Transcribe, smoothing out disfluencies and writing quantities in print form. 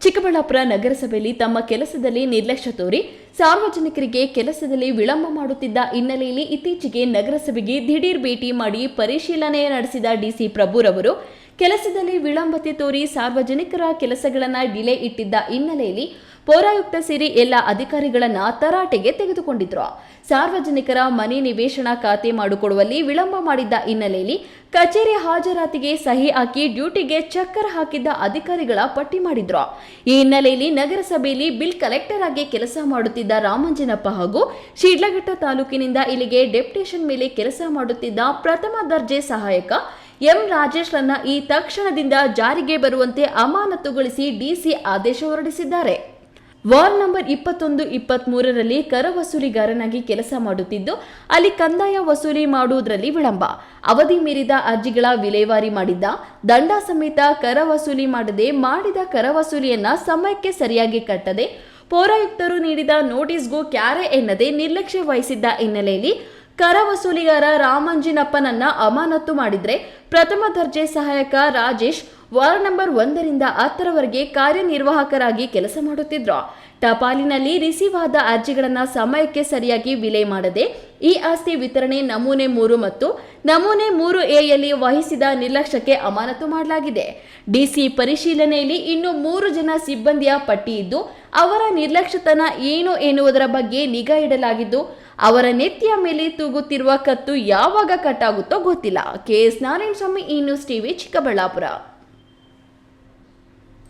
ಚಿಕ್ಕಬಳ್ಳಾಪುರ ನಗರಸಭೆಯಲ್ಲಿ ತಮ್ಮ ಕೆಲಸದಲ್ಲಿ ನಿರ್ಲಕ್ಷ್ಯ ತೋರಿ ಸಾರ್ವಜನಿಕರಿಗೆ ಕೆಲಸದಲ್ಲಿ ವಿಳಂಬ ಮಾಡುತ್ತಿದ್ದ ಹಿನ್ನೆಲೆಯಲ್ಲಿ ಇತ್ತೀಚೆಗೆ ನಗರಸಭೆಗೆ ದಿಢೀರ್ ಭೇಟಿ ಮಾಡಿ ಪರಿಶೀಲನೆ ನಡೆಸಿದ ಡಿಸಿ ಪ್ರಭುರವರು ಕೆಲಸದಲ್ಲಿ ವಿಳಂಬತೆ ತೋರಿ ಸಾರ್ವಜನಿಕರ ಕೆಲಸಗಳನ್ನು ಡಿಲೇ ಇಟ್ಟಿದ್ದ ಹಿನ್ನೆಲೆಯಲ್ಲಿ ಪೌರಾಯುಕ್ತ ಸೇರಿ ಎಲ್ಲ ಅಧಿಕಾರಿಗಳನ್ನ ತರಾಟೆಗೆ ತೆಗೆದುಕೊಂಡಿದ್ರು. ಸಾರ್ವಜನಿಕರ ಮನೆ ನಿವೇಶನ ಖಾತೆ ಮಾಡಿಕೊಡುವಲ್ಲಿ ವಿಳಂಬ ಮಾಡಿದ್ದ ಹಿನ್ನೆಲೆಯಲ್ಲಿ ಕಚೇರಿ ಹಾಜರಾತಿಗೆ ಸಹಿ ಹಾಕಿ ಡ್ಯೂಟಿಗೆ ಚಕ್ಕರ್ ಹಾಕಿದ್ದ ಅಧಿಕಾರಿಗಳ ಪಟ್ಟಿ ಮಾಡಿದ್ರು. ಈ ಹಿನ್ನೆಲೆಯಲ್ಲಿ ನಗರಸಭೆಯಲ್ಲಿ ಬಿಲ್ ಕಲೆಕ್ಟರ್ ಆಗಿ ಕೆಲಸ ಮಾಡುತ್ತಿದ್ದ ರಾಮಂಜನಪ್ಪ ಹಾಗೂ ಶಿಡ್ಲಘಟ್ಟ ತಾಲೂಕಿನಿಂದ ಇಲ್ಲಿಗೆ ಡೆಪ್ಯುಟೇಷನ್ ಮೇಲೆ ಕೆಲಸ ಮಾಡುತ್ತಿದ್ದ ಪ್ರಥಮ ದರ್ಜೆ ಸಹಾಯಕ ಎಂ ರಾಜೇಶ್ರನ್ನ ಈ ತಕ್ಷಣದಿಂದ ಜಾರಿಗೆ ಬರುವಂತೆ ಅಮಾನತುಗೊಳಿಸಿ ಡಿಸಿ ಆದೇಶ ಹೊರಡಿಸಿದ್ದಾರೆ. ವಾರ್ಡ್ ನಂಬರ್ 21-23ರಲ್ಲಿ ಕರ ವಸೂಲಿಗಾರನಾಗಿ ಕೆಲಸ ಮಾಡುತ್ತಿದ್ದು ಅಲ್ಲಿ ಕಂದಾಯ ವಸೂಲಿ ಮಾಡುವುದರಲ್ಲಿ ವಿಳಂಬ, ಅವಧಿ ಮೀರಿದ ಅರ್ಜಿಗಳ ವಿಲೇವಾರಿ ಮಾಡಿದ್ದ, ದಂಡ ಸಮೇತ ಕರ ವಸೂಲಿ ಮಾಡದೆ ಮಾಡಿದ ಕರ ವಸೂಲಿಯನ್ನ ಸಮಯಕ್ಕೆ ಸರಿಯಾಗಿ ಕಟ್ಟದೆ, ಪೌರಾಯುಕ್ತರು ನೀಡಿದ ನೋಟಿಸ್ಗೂ ಕ್ಯಾರೆ ಎನ್ನದೆ ನಿರ್ಲಕ್ಷ್ಯ ವಹಿಸಿದ್ದ ಹಿನ್ನೆಲೆಯಲ್ಲಿ ಕರ ವಸೂಲಿಗಾರ ರಾಮಂಜಿನಪ್ಪನನ್ನ ಅಮಾನತು ಮಾಡಿದ್ರೆ ಪ್ರಥಮ ದರ್ಜೆ ಸಹಾಯಕ ರಾಜೇಶ್ ವಾರ್ಡ್ ನಂಬರ್ 1ರಿಂದ 10ರವರೆಗೆ ಕಾರ್ಯನಿರ್ವಾಹಕರಾಗಿ ಕೆಲಸ ಮಾಡುತ್ತಿದ್ರು. ಟಪಾಲಿನಲ್ಲಿ ರಿಸೀವ್ ಆದ ಅರ್ಜಿಗಳನ್ನು ಸಮಯಕ್ಕೆ ಸರಿಯಾಗಿ ವಿಲೆ ಮಾಡದೆ ಈ ಆಸ್ತಿ ವಿತರಣೆ ನಮೂನೆ 3 ಮತ್ತು ನಮೂನೆ 3A ವಹಿಸಿದ ನಿರ್ಲಕ್ಷ್ಯಕ್ಕೆ ಅಮಾನತು ಮಾಡಲಾಗಿದೆ. ಡಿಸಿ ಪರಿಶೀಲನೆಯಲ್ಲಿ ಇನ್ನು 3 ಜನ ಸಿಬ್ಬಂದಿಯ ಪಟ್ಟಿ ಇದ್ದು ಅವರ ನಿರ್ಲಕ್ಷ್ಯತನ ಏನು ಎನ್ನುವುದರ ಬಗ್ಗೆ ನಿಗಾ ಇಡಲಾಗಿದ್ದು ಅವರ ನೆತ್ತಿಯ ಮೇಲೆ ತೂಗುತ್ತಿರುವ ಕತ್ತು ಯಾವಾಗ ಕಟ್ಟಾಗುತ್ತೋ ಗೊತ್ತಿಲ್ಲ. KS ನಾರಾಯಣಸ್ವಾಮಿ, ಈ ನ್ಯೂಸ್ ಟಿವಿ, ಚಿಕ್ಕಬಳ್ಳಾಪುರ.